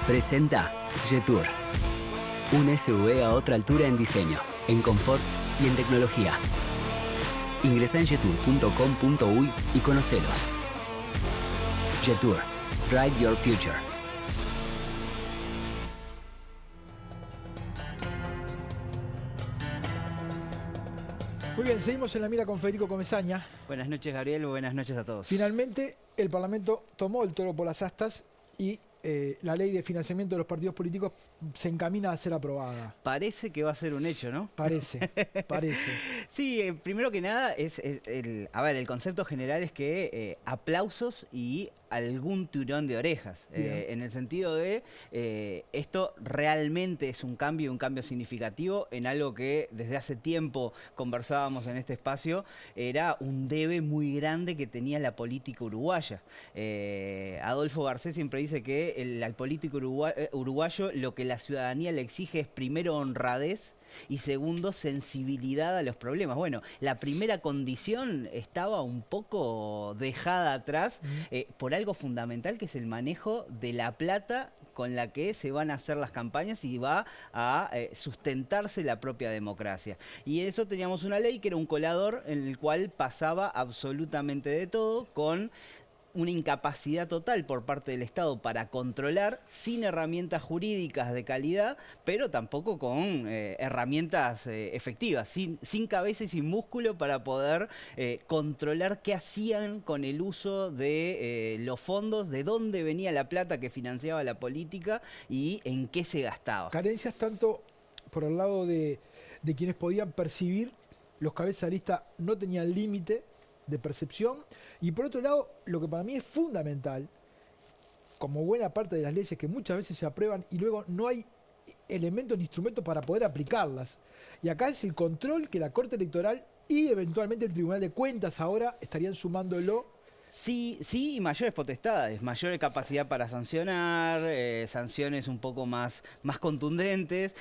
Presenta Jetour. Un SUV a otra altura en diseño, en confort y en tecnología. Ingresa en jetour.com.uy y conocelos. Jetour. Drive your future. Muy bien, seguimos en la mira con Federico Comesaña. Buenas noches, Gabriel. Buenas noches a todos. Finalmente, el Parlamento tomó el toro por las astas y la ley de financiamiento de los partidos políticos se encamina a ser aprobada. Parece que va a ser un hecho, ¿no? Parece. Sí, primero que nada, el concepto general es que aplausos y algún tirón de orejas, en el sentido de esto realmente es un cambio significativo en algo que desde hace tiempo conversábamos en este espacio, era un debe muy grande que tenía la política uruguaya. Adolfo Garcés siempre dice que al político uruguayo lo que la ciudadanía le exige es primero honradez y segundo, sensibilidad a los problemas. Bueno, la primera condición estaba un poco dejada atrás por algo fundamental que es el manejo de la plata con la que se van a hacer las campañas y va a sustentarse la propia democracia. Y eso teníamos una ley que era un colador en el cual pasaba absolutamente de todo, con una incapacidad total por parte del Estado para controlar, sin herramientas jurídicas de calidad, pero tampoco con herramientas efectivas, sin cabeza y sin músculo para poder controlar qué hacían con el uso de los fondos, de dónde venía la plata que financiaba la política y en qué se gastaba. Carencias tanto por el lado de quienes podían percibir, los cabezas de lista no tenían límite de percepción, y por otro lado, lo que para mí es fundamental, como buena parte de las leyes que muchas veces se aprueban y luego no hay elementos ni instrumentos para poder aplicarlas. Y acá es el control que la Corte Electoral y eventualmente el Tribunal de Cuentas ahora estarían sumándolo. Sí, y mayores potestades, mayor capacidad para sancionar, sanciones un poco más contundentes,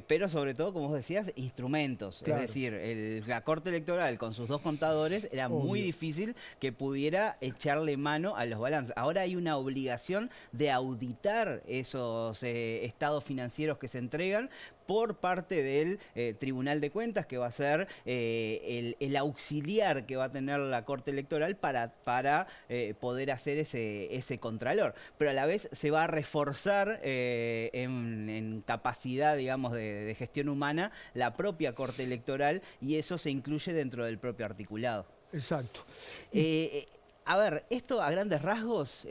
pero sobre todo, como vos decías, instrumentos. Claro. Es decir, la Corte Electoral con sus dos contadores era muy difícil que pudiera echarle mano a los balances. Ahora hay una obligación de auditar esos estados financieros que se entregan por parte del Tribunal de Cuentas, que va a ser el auxiliar que va a tener la Corte Electoral para poder hacer ese contralor. Pero a la vez se va a reforzar en capacidad, digamos, de gestión humana la propia Corte Electoral, y eso se incluye dentro del propio articulado. Exacto. A ver, esto a grandes rasgos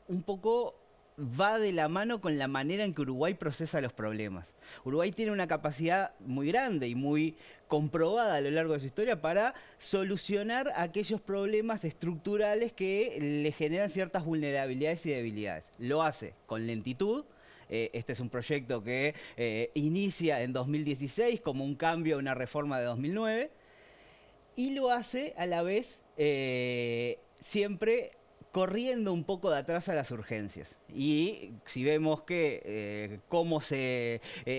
un poco va de la mano con la manera en que Uruguay procesa los problemas. Uruguay tiene una capacidad muy grande y muy comprobada a lo largo de su historia para solucionar aquellos problemas estructurales que le generan ciertas vulnerabilidades y debilidades. Lo hace con lentitud. Este es un proyecto que inicia en 2016 como un cambio a una reforma de 2009 y lo hace a la vez siempre corriendo un poco de atrás a las urgencias. Y si vemos que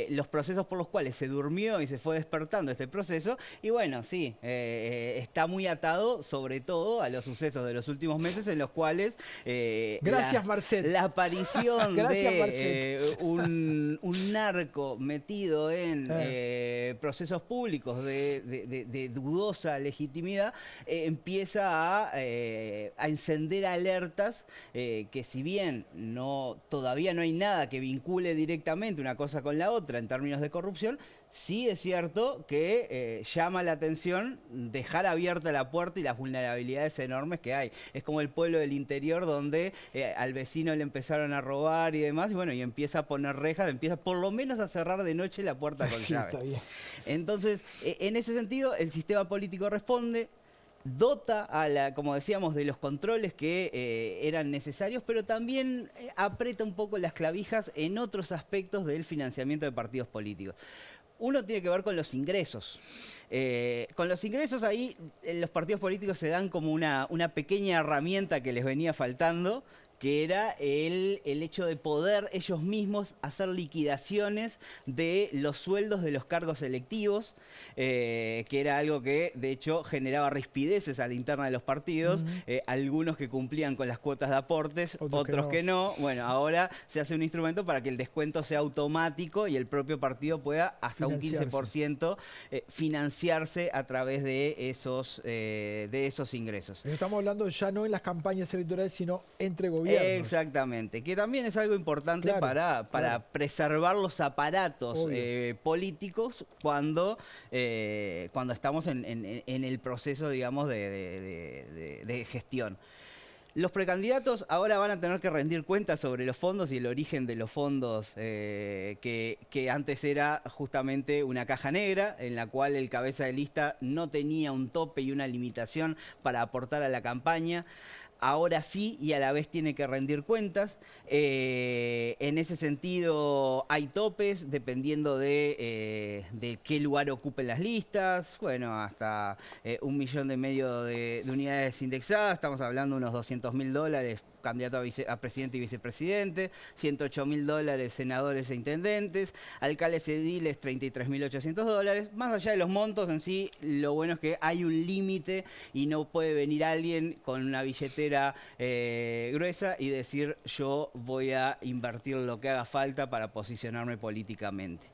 los procesos por los cuales se durmió y se fue despertando este proceso, y bueno, sí, está muy atado sobre todo a los sucesos de los últimos meses en los cuales Gracias, Marcet. La aparición de un narco metido en procesos públicos de dudosa legitimidad empieza a encender alertas que, si bien todavía no hay nada que vincule directamente una cosa con la otra en términos de corrupción, sí es cierto que llama la atención dejar abierta la puerta y las vulnerabilidades enormes que hay. Es como el pueblo del interior donde al vecino le empezaron a robar y demás, y bueno, y empieza a poner rejas, empieza por lo menos a cerrar de noche la puerta con llave. Está bien. Entonces, en ese sentido, el sistema político responde, dota como decíamos, de los controles que eran necesarios, pero también aprieta un poco las clavijas en otros aspectos del financiamiento de partidos políticos. Uno tiene que ver con los ingresos. Con los ingresos ahí los partidos políticos se dan como una pequeña herramienta que les venía faltando, que era el hecho de poder ellos mismos hacer liquidaciones de los sueldos de los cargos electivos, que era algo que de hecho generaba rispideces a la interna de los partidos, algunos que cumplían con las cuotas de aportes, otros que no. Bueno, ahora se hace un instrumento para que el descuento sea automático y el propio partido pueda hasta un 15% financiarse a través de esos ingresos. Pero estamos hablando ya no en las campañas electorales, sino entre gobiernos. Exactamente, que también es algo importante para preservar los aparatos políticos cuando estamos en el proceso, digamos, de gestión. Los precandidatos ahora van a tener que rendir cuentas sobre los fondos y el origen de los fondos, que antes era justamente una caja negra en la cual el cabeza de lista no tenía un tope y una limitación para aportar a la campaña. Ahora sí, y a la vez tiene que rendir cuentas. En ese sentido hay topes dependiendo de qué lugar ocupen las listas. Bueno, hasta 1,5 millones de unidades indexadas, estamos hablando de unos $200.000 candidato a presidente y vicepresidente, $108.000 senadores e intendentes, alcaldes ediles $33.800. Más allá de los montos en sí, lo bueno es que hay un límite y no puede venir alguien con una billetera gruesa y decir yo voy a invertir lo que haga falta para posicionarme políticamente.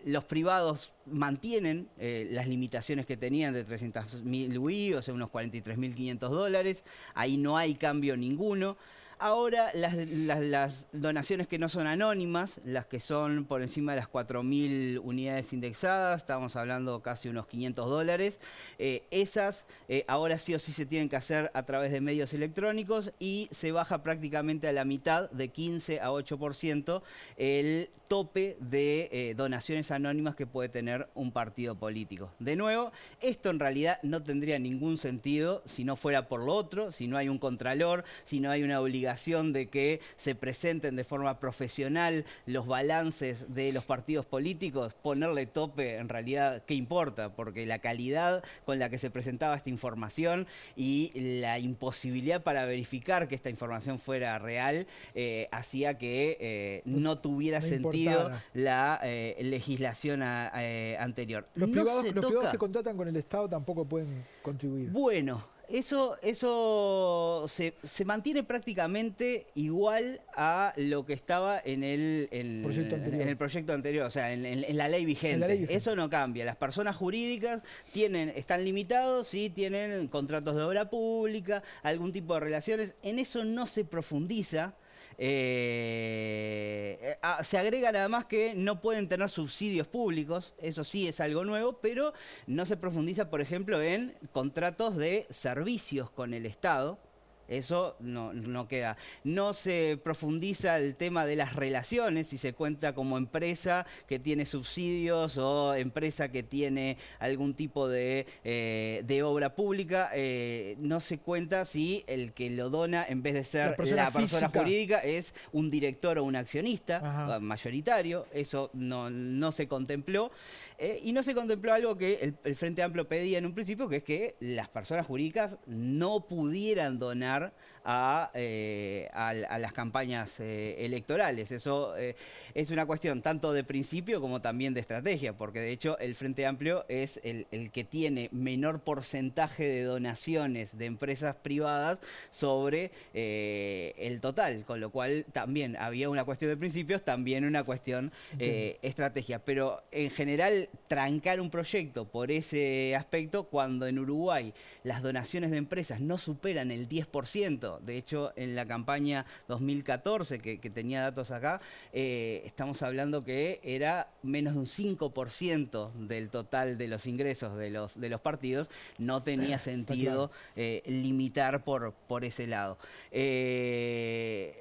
Los privados mantienen las limitaciones que tenían de 300.000 UI, o sea, unos $43.500. Ahí no hay cambio ninguno. Ahora las donaciones que no son anónimas, las que son por encima de las 4.000 unidades indexadas, estamos hablando casi unos $500, esas ahora sí o sí se tienen que hacer a través de medios electrónicos y se baja prácticamente a la mitad, de 15 a 8%, el tope de donaciones anónimas que puede tener un partido político. De nuevo, esto en realidad no tendría ningún sentido si no fuera por lo otro, si no hay un contralor, si no hay una obligación de que se presenten de forma profesional los balances de los partidos políticos. Ponerle tope, en realidad, ¿qué importa? Porque la calidad con la que se presentaba esta información y la imposibilidad para verificar que esta información fuera real hacía que no tuviera sentido la legislación anterior. Los privados que contratan con el Estado tampoco pueden contribuir. Bueno, eso se mantiene prácticamente igual a lo que estaba en el proyecto anterior, o sea, en la ley vigente. Eso no cambia. Las personas jurídicas están limitados y tienen contratos de obra pública, algún tipo de relaciones. En eso no se profundiza. Se agrega nada más que no pueden tener subsidios públicos, eso sí es algo nuevo, pero no se profundiza, por ejemplo, en contratos de servicios con el Estado. Eso no queda. No se profundiza el tema de las relaciones, si se cuenta como empresa que tiene subsidios o empresa que tiene algún tipo de obra pública. No se cuenta si el que lo dona, en vez de ser la persona jurídica, es un director o un accionista mayoritario. Eso no se contempló. Y no se contempló algo que el Frente Amplio pedía en un principio, que es que las personas jurídicas no pudieran donar a las campañas electorales. Eso es una cuestión tanto de principio como también de estrategia, porque de hecho el Frente Amplio es el que tiene menor porcentaje de donaciones de empresas privadas sobre el total, con lo cual también había una cuestión de principios, también una cuestión estrategia. Pero en general, trancar un proyecto por ese aspecto, cuando en Uruguay las donaciones de empresas no superan el 10%, de hecho en la campaña 2014, que tenía datos acá, estamos hablando que era menos de un 5% del total de los ingresos de los partidos, no tenía sentido limitar por ese lado. En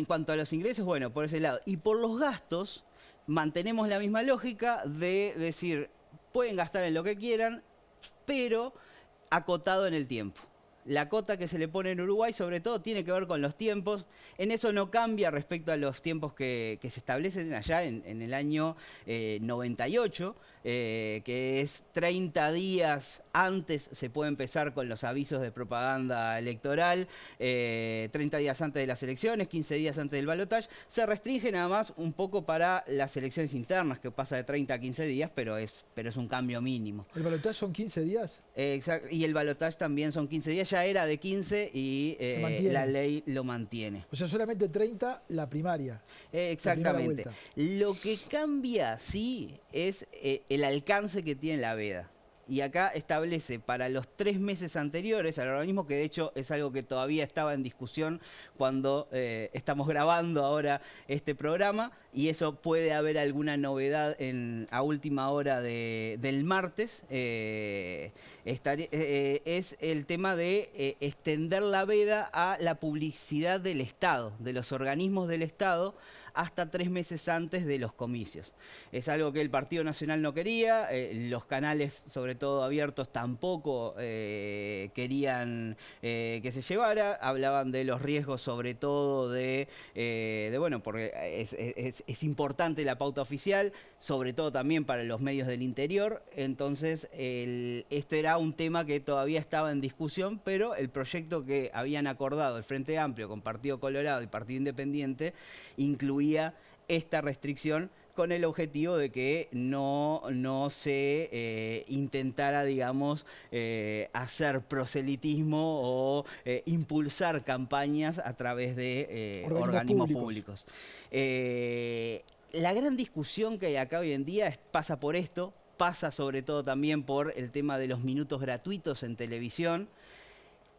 cuanto a los ingresos, bueno, por ese lado. Y por los gastos, mantenemos la misma lógica de decir, pueden gastar en lo que quieran, pero acotado en el tiempo. La cota que se le pone en Uruguay, sobre todo, tiene que ver con los tiempos. En eso no cambia respecto a los tiempos que se establecen allá en el año 98, que es 30 días antes se puede empezar con los avisos de propaganda electoral, 30 días antes de las elecciones, 15 días antes del balotaje. Se restringe nada más un poco para las elecciones internas, que pasa de 30 a 15 días, pero es un cambio mínimo. ¿El balotaje son 15 días? Exacto, y el balotaje también son 15 días, ya era de 15 y la ley lo mantiene. O sea, solamente 30 la primaria. Exactamente. La primera Lo que cambia, sí, es el alcance que tiene la veda. Y acá establece para los 3 meses anteriores al organismo, que de hecho es algo que todavía estaba en discusión cuando estamos grabando ahora este programa, y eso puede haber alguna novedad a última hora del martes, es el tema de extender la veda a la publicidad del Estado, de los organismos del Estado, hasta 3 meses antes de los comicios. Es algo que el Partido Nacional no quería, los canales, sobre todo abiertos, tampoco querían que se llevara, hablaban de los riesgos, sobre todo bueno, porque es importante la pauta oficial, sobre todo también para los medios del interior. Entonces, esto era un tema que todavía estaba en discusión, pero el proyecto que habían acordado el Frente Amplio con Partido Colorado y Partido Independiente incluía esta restricción, con el objetivo de que no se intentara, digamos, hacer proselitismo o impulsar campañas a través de organismos públicos. La gran discusión que hay acá hoy en día pasa por esto, pasa sobre todo también por el tema de los minutos gratuitos en televisión.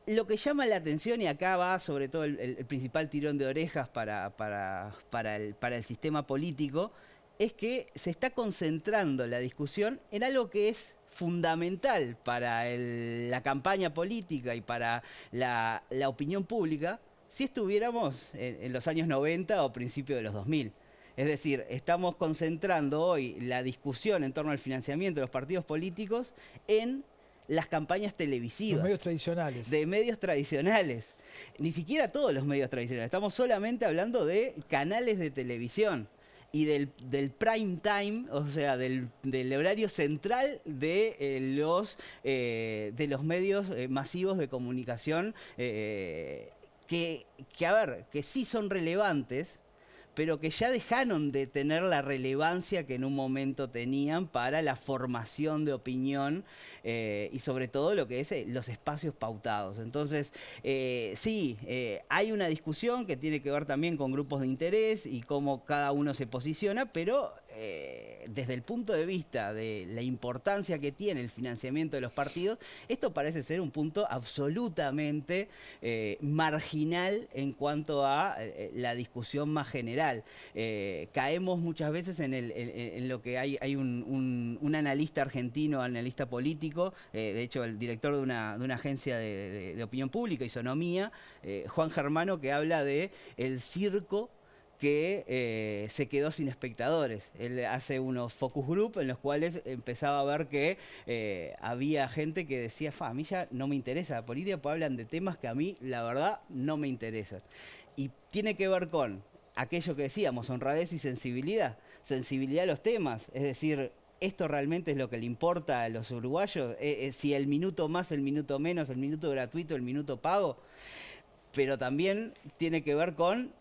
Lo que llama la atención, y acá va sobre todo el principal tirón de orejas para el sistema político, es que se está concentrando la discusión en algo que es fundamental para la campaña política y para la opinión pública, si estuviéramos en los años 90 o principios de los 2000. Es decir, estamos concentrando hoy la discusión en torno al financiamiento de los partidos políticos en las campañas televisivas. Los medios tradicionales. De medios tradicionales. Ni siquiera todos los medios tradicionales. Estamos solamente hablando de canales de televisión y del prime time, o sea, del horario central de los medios masivos de comunicación que sí son relevantes, pero que ya dejaron de tener la relevancia que en un momento tenían para la formación de opinión y sobre todo lo que es los espacios pautados. Entonces, sí, hay una discusión que tiene que ver también con grupos de interés y cómo cada uno se posiciona, pero desde el punto de vista de la importancia que tiene el financiamiento de los partidos, esto parece ser un punto absolutamente marginal en cuanto a la discusión más general. Caemos muchas veces en lo que hay un analista argentino, analista político, de hecho el director de una agencia de opinión pública, Isonomía, Juan Germano, que habla de el circo que se quedó sin espectadores. Él hace unos focus group en los cuales empezaba a ver que había gente que decía, a mí ya no me interesa la política, pues hablan de temas que a mí, la verdad, no me interesan. Y tiene que ver con aquello que decíamos, honradez y sensibilidad. Sensibilidad a los temas, es decir, ¿esto realmente es lo que le importa a los uruguayos? Si el minuto más, el minuto menos, el minuto gratuito, el minuto pago. Pero también tiene que ver con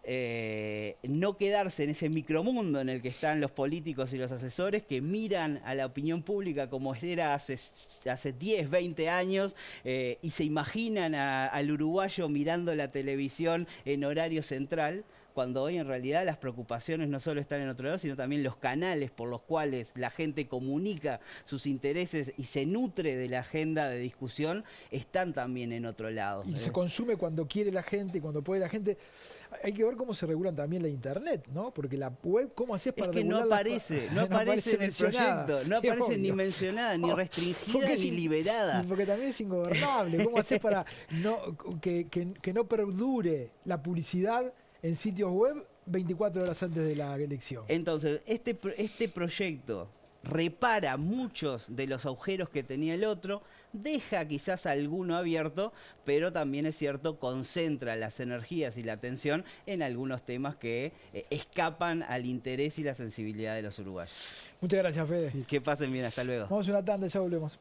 no quedarse en ese micromundo en el que están los políticos y los asesores que miran a la opinión pública como era hace 10, 20 años y se imaginan al uruguayo mirando la televisión en horario central, cuando hoy en realidad las preocupaciones no solo están en otro lado, sino también los canales por los cuales la gente comunica sus intereses y se nutre de la agenda de discusión están también en otro lado. Y se consume cuando quiere la gente, cuando puede la gente. Hay que ver cómo se regulan también la internet, ¿no? Porque la web, ¿cómo haces para regular? No aparece en el proyecto, no aparece ni mencionada, ni restringida, ni liberada. Porque también es ingobernable. ¿Cómo haces para que no perdure la publicidad en sitios web 24 horas antes de la elección? Entonces, este proyecto repara muchos de los agujeros que tenía el otro, deja quizás alguno abierto, pero también es cierto, concentra las energías y la atención en algunos temas que escapan al interés y la sensibilidad de los uruguayos. Muchas gracias, Fede. Que pasen bien, hasta luego. Vamos a una tanda y ya volvemos.